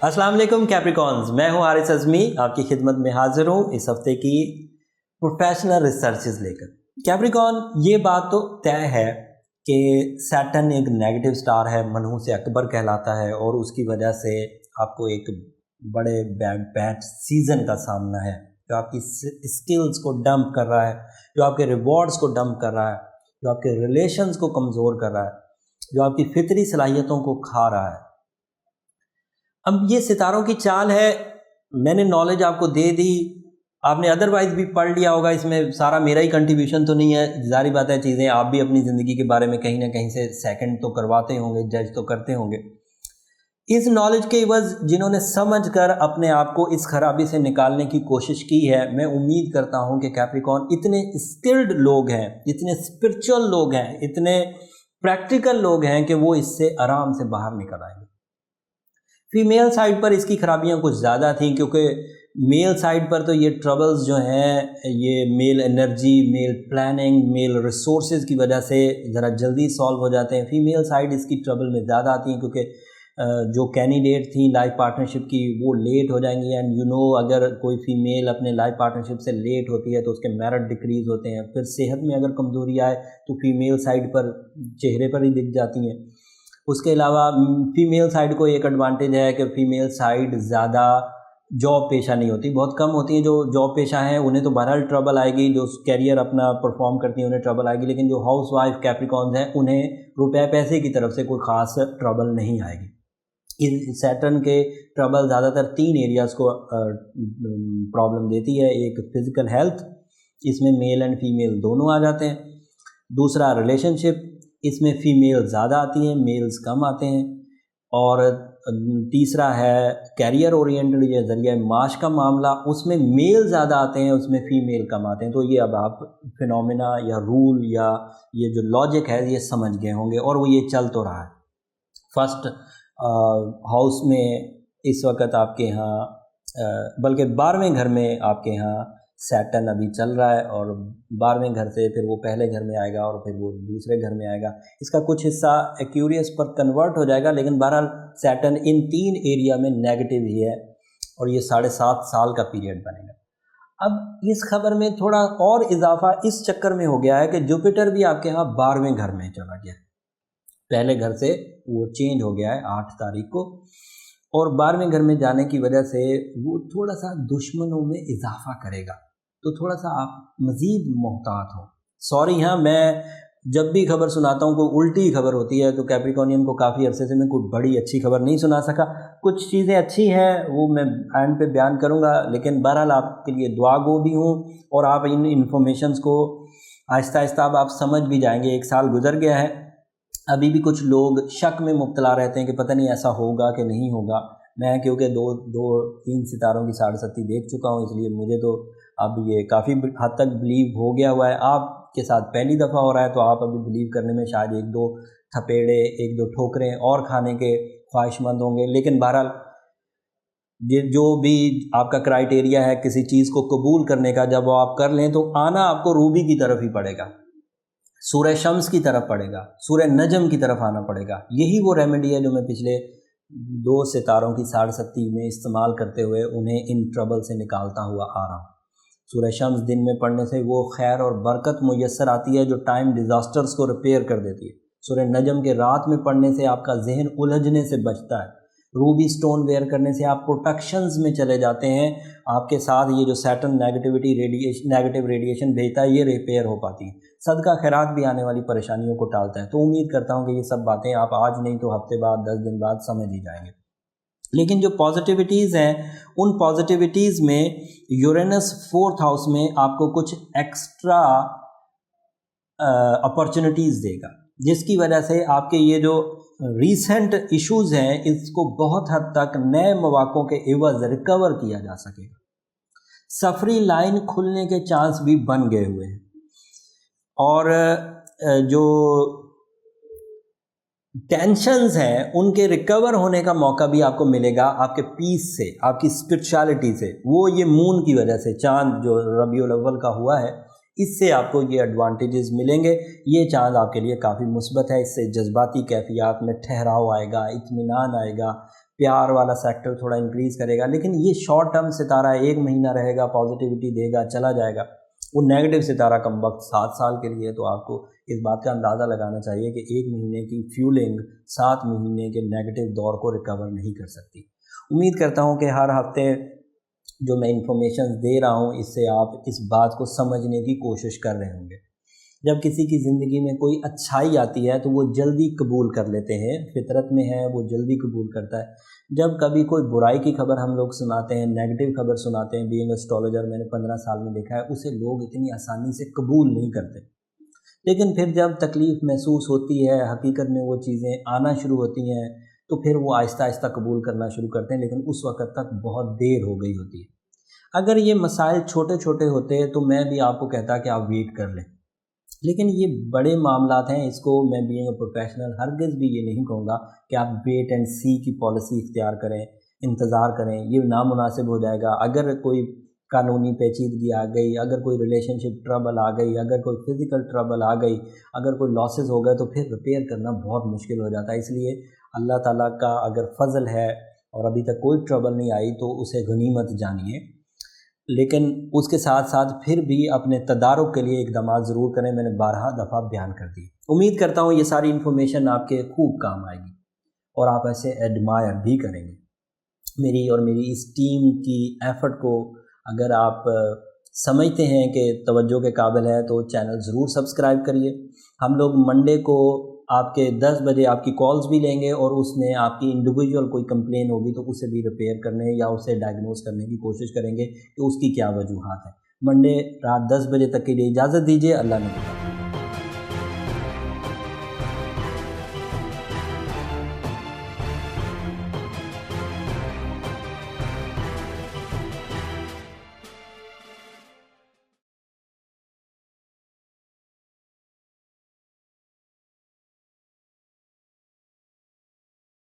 अस्सलाम वालेकुम कैप्रिकॉन्स, मैं हूं हारिस अज़मी, आपकी खिदमत में हाजिर हूं इस हफ्ते की प्रोफेशनल रिसर्चेस लेकर। कैप्रिकॉन, ये बात तो तय है कि सैटर्न एक नेगेटिव स्टार है, मनहूस अकबर कहलाता है और उसकी वजह से आपको एक बड़े बैड सीज़न का सामना है, जो आपकी स्किल्स को डंप कर रहा है, जो आपके रिवॉर्ड्स को डंप कर रहा है, जो आपके रिलेशंस को कमज़ोर कर रहा है, जो आपकी फितरी सलाहियतों को खा रहा है। अब ये सितारों की चाल है। मैंने नॉलेज आपको दे दी, आपने अदरवाइज़ भी पढ़ लिया होगा, इसमें सारा मेरा ही कंट्रीब्यूशन तो नहीं है। ज़ाहिर बात है, चीज़ें आप भी अपनी ज़िंदगी के बारे में कहीं ना कहीं से सेकंड तो करवाते होंगे, जज तो करते होंगे। इस नॉलेज के इवज़ जिन्होंने समझ कर अपने आप को इस खराबी से निकालने की कोशिश की है, मैं उम्मीद करता हूं कि कैप्रिकॉन इतने स्किल्ड लोग हैं, इतने स्पिरिचुअल लोग हैं, इतने प्रैक्टिकल लोग हैं कि वो इससे आराम से बाहर निकल आएंगे। फीमेल साइड पर इसकी खराबियां कुछ ज़्यादा थी, क्योंकि मेल साइड पर तो ये ट्रबल्स जो हैं, ये male energy, male planning, male resources की वजह से ज़रा जल्दी सॉल्व हो जाते हैं। फीमेल साइड इसकी ट्रबल में ज़्यादा आती हैं, क्योंकि जो कैंडिडेट थी लाइफ पार्टनरशिप की वो लेट हो जाएंगी। एंड अगर कोई फीमेल अपने लाइफ पार्टनरशिप से लेट होती है तो उसके मेरिट डिक्रीज़ होते हैं। फिर सेहत में अगर कमज़ोरी आए तो फीमेल साइड पर चेहरे पर ही दिख जाती हैं। उसके अलावा फीमेल साइड को एक एडवांटेज है कि फ़ीमेल साइड ज़्यादा जॉब पेशा नहीं होती, बहुत कम होती हैं जो जॉब पेशा हैं, उन्हें तो बहरहाल ट्रबल आएगी, जो कैरियर अपना परफॉर्म करती हैं उन्हें ट्रबल आएगी, लेकिन जो हाउस वाइफ कैप्रिकॉन्स हैं उन्हें रुपए पैसे की तरफ से कोई ख़ास ट्रबल नहीं आएगी। इस सैटर्न के ट्रबल ज़्यादातर 3 एरियाज़ को प्रॉब्लम देती है। एक फ़िज़िकल हेल्थ, इसमें मेल एंड फीमेल दोनों आ जाते हैं। दूसरा रिलेशनशिप, इसमें फ़ीमेल ज़्यादा आती हैं, मेल्स कम आते हैं। और तीसरा है कैरियर ओरिएंटेड, ये ज़रिया माश का मामला, उसमें मेल ज़्यादा आते हैं, उसमें फ़ीमेल कम आते हैं। तो ये अब आप फिनोमिना या रूल या ये जो लॉजिक है ये समझ गए होंगे, और वो ये चल तो रहा है। फर्स्ट हाउस में इस वक्त आपके यहाँ बल्कि 12वें घर में आपके यहाँ सैटर्न अभी चल रहा है, और 12वें घर से फिर वो पहले घर में आएगा और फिर वो दूसरे घर में आएगा। इसका कुछ हिस्सा एक्यूरियस पर कन्वर्ट हो जाएगा, लेकिन बहरहाल सैटर्न इन 3 एरिया में नेगेटिव ही है, और ये 7.5 साल का पीरियड बनेगा। अब इस खबर में थोड़ा और इजाफा इस चक्कर में हो गया है कि जुपिटर भी आपके यहाँ 12वें घर में चला गया, पहले घर से वो चेंज हो गया है 8 तारीख को, और 12वें घर में जाने की वजह से वो थोड़ा सा दुश्मनों में इजाफा करेगा। तो थोड़ा सा आप मज़ीद मोहतात हो। सॉरी हाँ, मैं जब भी खबर सुनाता हूँ कोई उल्टी खबर होती है, तो कैप्रिकॉनियन को काफ़ी अरसे से मैं कोई बड़ी अच्छी खबर नहीं सुना सका। कुछ चीज़ें अच्छी हैं वो मैं एंड पे बयान करूँगा, लेकिन बहरहाल आपके लिए दुआ गो भी हूँ, और आप इन इन्फॉर्मेशंस को आहिस्ता आहिस्ता अब आप समझ भी जाएंगे। 1 साल गुजर गया है, अभी भी कुछ लोग शक में मुब्तला रहते हैं कि पता नहीं ऐसा होगा कि नहीं होगा। मैं क्योंकि 2-3 सितारों की 7.5 देख चुका हूँ, इसलिए मुझे तो अब ये काफ़ी हद तक बिलीव हो गया हुआ है। आपके साथ पहली दफ़ा हो रहा है, तो आप अभी बिलीव करने में शायद 1-2 थपेड़े, 1-2 ठोकरें और खाने के ख्वाहिशमंद होंगे। लेकिन बहरहाल जो भी आपका क्राइटेरिया है किसी चीज़ को कबूल करने का, जब वो आप कर लें तो आना आपको रूबी की तरफ ही पड़ेगा, सूरह शम्स की तरफ पड़ेगा, सूरह नजम की तरफ आना पड़ेगा। यही वो रेमेडी है जो मैं पिछले 2 सितारों की 7.5 में इस्तेमाल करते हुए उन्हें इन ट्रबल से निकालता हुआ आ रहा हूँ। सूरह शम्स दिन में पढ़ने से वो खैर और बरकत मुयस्सर आती है जो टाइम डिज़ास्टर्स को रिपेयर कर देती है। सूरह नजम के रात में पढ़ने से आपका जहन उलझने से बचता है। रूबी स्टोन वेयर करने से आप प्रोटेक्शंस में चले जाते हैं। आपके साथ ये जो सैटर्न नेगेटिव रेडिएशन भेजता है, ये रिपेयर हो पाती है। सदका खैरात भी आने वाली परेशानियों को टालता है। तो उम्मीद करता हूँ कि ये सब बातें आप आज नहीं तो हफ्ते बाद, 10 दिन बाद समझ ही जाएंगे। लेकिन जो पॉजिटिविटीज़ हैं, उन पॉजिटिविटीज़ में यूरेनस 4th हाउस में आपको कुछ एक्स्ट्रा अपॉर्चुनिटीज़ देगा, जिसकी वजह से आपके ये जो रीसेंट इश्यूज़ हैं इसको बहुत हद तक नए मौक़ों के एवज़ रिकवर किया जा सकेगा। सफरी लाइन खुलने के चांस भी बन गए हुए हैं, और जो टेंशन्स हैं उनके रिकवर होने का मौका भी आपको मिलेगा आपके पीस से, आपकी स्पिरिचुअलिटी से। वो ये मून की वजह से, चांद जो रबीउल अव्वल का हुआ है, इससे आपको ये एडवांटेजेस मिलेंगे। ये चांद आपके लिए काफ़ी मुस्बत है। इससे जज्बाती कैफियत में ठहराव आएगा, इत्मीनान आएगा, प्यार वाला सेक्टर थोड़ा इंक्रीज़ करेगा, लेकिन ये शॉर्ट टर्म सितारा 1 महीना रहेगा, पॉजिटिविटी देगा, चला जाएगा। वो नेगेटिव सितारा कम वक्त 7 साल के लिए। तो आपको इस बात का अंदाज़ा लगाना चाहिए कि 1 महीने की फ्यूलिंग 7 महीने के नेगेटिव दौर को रिकवर नहीं कर सकती। उम्मीद करता हूँ कि हर हफ्ते जो मैं इंफॉर्मेशन दे रहा हूँ इससे आप इस बात को समझने की कोशिश कर रहे होंगे। जब किसी की ज़िंदगी में कोई अच्छाई आती है तो वो जल्दी कबूल कर लेते हैं, फितरत में है, वो जल्दी कबूल करता है। जब कभी कोई बुराई की खबर हम लोग सुनाते हैं, नेगेटिव खबर सुनाते हैं, बीइंग एस्ट्रोलॉजर मैंने 15 साल में देखा है, उसे लोग इतनी आसानी से कबूल नहीं करते। लेकिन फिर जब तकलीफ़ महसूस होती है, हकीकत में वो चीज़ें आना शुरू होती हैं, तो फिर वो आहिस्ता आहिस्ता कबूल करना शुरू करते हैं, लेकिन उस वक़्त तक बहुत देर हो गई होती है। अगर ये मसाइल छोटे छोटे होते तो मैं भी आपको कहता कि आप वेट कर लें, लेकिन ये बड़े मामलात हैं। इसको मैं बीइंग अ प्रोफेशनल हरगिज़ भी ये नहीं कहूँगा कि आप वेट एंड सी की पॉलिसी इख्तियार करें, इंतज़ार करें, ये नामुनासिब हो जाएगा। अगर कोई कानूनी पेचीदगी आ गई, अगर कोई रिलेशनशिप ट्रबल आ गई, अगर कोई फिज़िकल ट्रबल आ गई, अगर कोई लॉसेस हो गए, तो फिर रिपेयर करना बहुत मुश्किल हो जाता है। इसलिए अल्लाह ताला का अगर फ़ज़ल है और अभी तक कोई ट्रबल नहीं आई तो उसे गनीमत जानिए, लेकिन उसके साथ साथ फिर भी अपने तदारुक के लिए इक़दामात ज़रूर करें। मैंने 12 दफ़ा बयान कर दी। उम्मीद करता हूँ ये सारी इन्फॉर्मेशन आपके खूब काम आएगी और आप ऐसे एडमायर भी करेंगे। मेरी और मेरी इस टीम की एफ़र्ट को अगर आप समझते हैं कि तवज्जो के काबिल है तो चैनल ज़रूर सब्सक्राइब करिए। हम लोग मंडे को आपके 10 बजे आपकी कॉल्स भी लेंगे और उसमें आपकी इंडिविजुअल कोई कंप्लेन होगी तो उसे भी रिपेयर करने या उसे डायग्नोस करने की कोशिश करेंगे कि उसकी क्या वजूहात है। मंडे रात 10 बजे तक के लिए इजाज़त दीजिए। अल्लाह ने